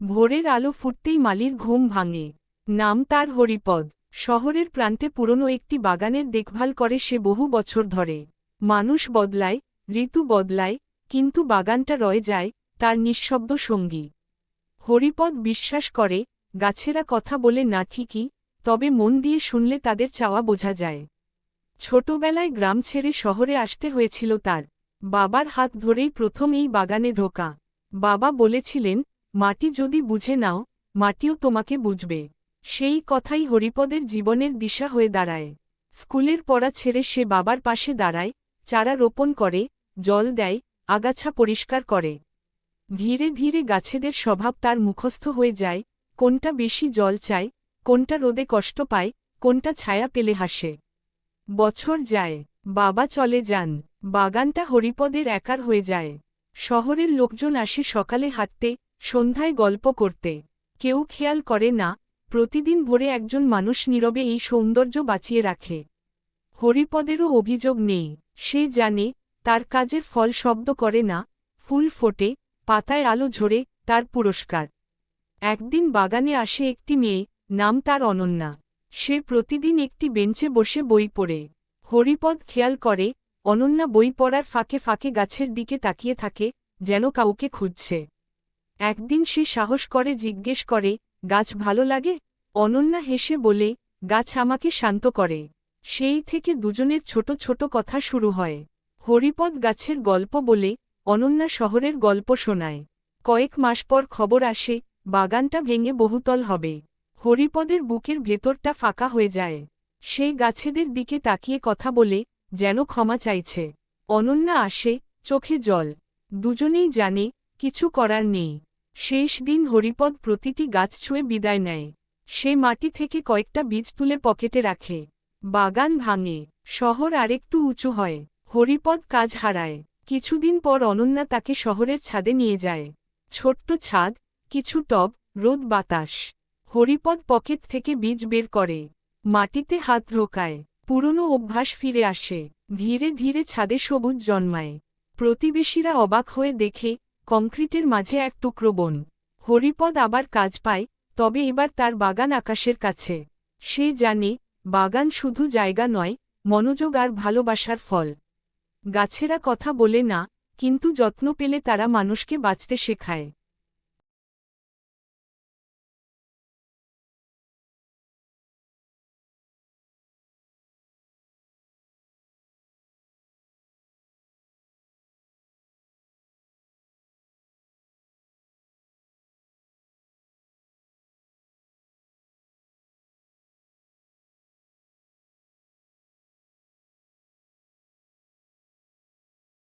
ভোরের আলো ফুটতেই মালির ঘুম ভাঙে। নাম তার হরিপদ। শহরের প্রান্তে পুরনো একটি বাগানের দেখভাল করে সে বহু বছর ধরে। মানুষ বদলায়, ঋতু বদলায়, কিন্তু বাগানটা রয়ে যায় তার নিঃশব্দ সঙ্গী। হরিপদ বিশ্বাস করে, গাছেরা কথা বলে না ঠিকই, তবে মন দিয়ে শুনলে তাদের চাওয়া বোঝা যায়। ছোটবেলায় গ্রাম ছেড়ে শহরে আসতে হয়েছিল তার। বাবার হাত ধরেই প্রথম এই বাগানে ঢোকা। বাবা বলেছিলেন, মাটি যদি বুঝে নাও, মাটিও তোমাকে বুঝবে। সেই কথাই হরিপদের জীবনের দিশা হয়ে দাঁড়ায়। স্কুলের পড়া ছেড়ে সে বাবার পাশে দাঁড়ায়, চারা রোপণ করে, জল দেয়, আগাছা পরিষ্কার করে। ধীরে ধীরে গাছেদের স্বভাব তার মুখস্থ হয়ে যায়, কোনটা বেশি জল চায়, কোনটা রোদে কষ্ট পায়, কোনটা ছায়া পেলে হাসে। বছর যায়, বাবা চলে যান, বাগানটা হরিপদের একার হয়ে যায়। শহরের লোকজন আসে সকালে হাঁটতে, সন্ধ্যায় গল্প করতে। কেউ খেয়াল করে না, প্রতিদিন ভোরে একজন মানুষ নীরবে এই সৌন্দর্য বাঁচিয়ে রাখে। হরিপদেরও অভিযোগ নেই। সে জানে, তার কাজের ফল শব্দ করে না, ফুল ফোটে, পাতায় আলো ঝরে, তার পুরস্কার। একদিন বাগানে আসে একটি মেয়ে, নাম তার অনন্যা। সে প্রতিদিন একটি বেঞ্চে বসে বই পড়ে। হরিপদ খেয়াল করে, অনন্যা বই পড়ার ফাঁকে ফাঁকে গাছের দিকে তাকিয়ে থাকে, যেন কাউকে খুঁজছে। একদিন সে সাহস করে জিজ্ঞেস করে, গাছ ভালো লাগে? অনন্যা হেসে বলে, গাছ আমাকে শান্ত করে। সেই থেকে দুজনের ছোট ছোট কথা শুরু হয়। হরিপদ গাছের গল্প বলে, অনন্যা শহরের গল্প শোনায়। কয়েক মাস পর খবর আসে, বাগানটা ভেঙে বহুতল হবে। হরিপদের বুকের ভেতরটা ফাঁকা হয়ে যায়। সে গাছেদের দিকে তাকিয়ে কথা বলে, যেন ক্ষমা চাইছে। অনন্যা আসে, চোখে জল। দুজনেই জানে, কিছু করার নেই। শেষ দিন হরিপদ প্রতিটি গাছ ছুঁয়ে বিদায় নেয়। সে মাটি থেকে কয়েকটা বীজ তুলে পকেটে রাখে। বাগান ভাঙে, শহর আরেকটু উঁচু হয়। হরিপদ কাজ হারায়। কিছুদিন পর অনন্যা তাকে শহরের ছাদে নিয়ে যায়। ছোট্ট ছাদ, কিছু টব, রোদ বাতাস। হরিপদ পকেট থেকে বীজ বের করে। মাটিতে হাত ঢোকায়। পুরনো অভ্যাস ফিরে আসে। ধীরে ধীরে ছাদে সবুজ জন্মায়। প্রতিবেশীরা অবাক হয়ে দেখে, কংক্রিটের মাঝে এক টুকরো বন। হরিপদ আবার কাজ পায়, তবে এবার তার বাগান আকাশের কাছে। সে জানে, বাগান শুধু জায়গা নয়, মনোযোগ আর ভালোবাসার ফল। গাছেরা কথা বলে না, কিন্তু যত্ন পেলে তারা মানুষকে বাঁচতে শেখায়।